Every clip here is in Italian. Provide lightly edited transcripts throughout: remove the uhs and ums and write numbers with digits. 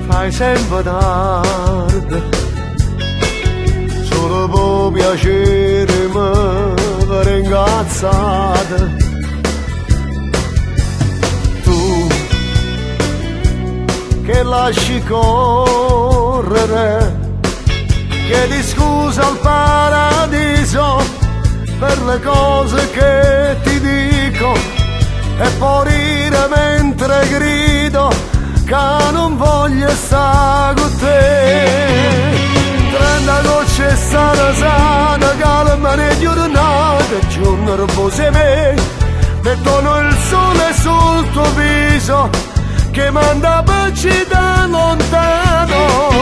Fai sempre tardi, solo per piacermi per incazzate. Tu che lasci correre, chiedi scusa al paradiso per le cose che ti dico e poi ride mentre grido che non voglio stare con te. 30 gocce sta rasata, calma ne giornate, giorno riposi me, mettono il sole sul tuo viso che manda baci da lontano.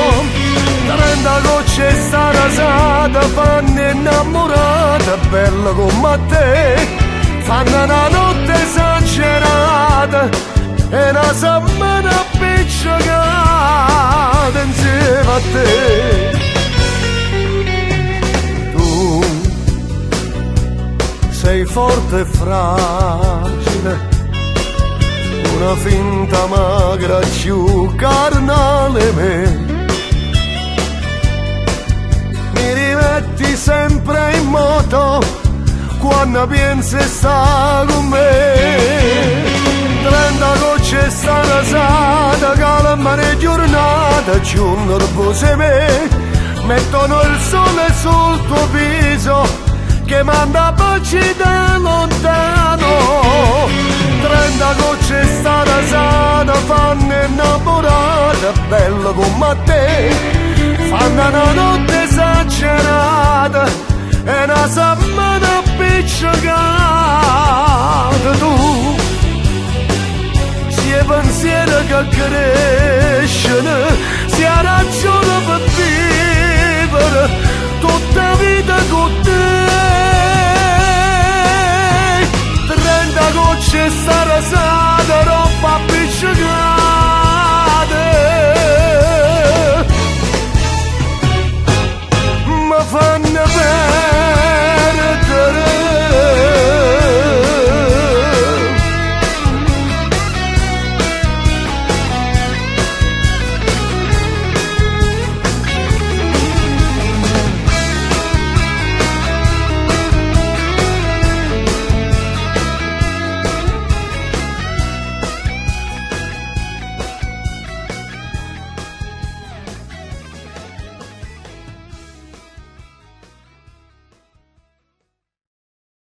30 gocce sta rasata, fanno innamorata, bella come te, fanno una notte esagerata e una settimana appiccicata insieme a te. Tu sei forte e fragile, una finta magra più carnale me. Mi rimetti sempre in moto quando pensi sta con me. 30 gocce sta rasata, calma ne giornata, giorno riposi me, mettono il sole sul tuo viso che manda baci da lontano. 30 gocce sta rasata, fanno innamorata, bella come te, fanno una notte esagerata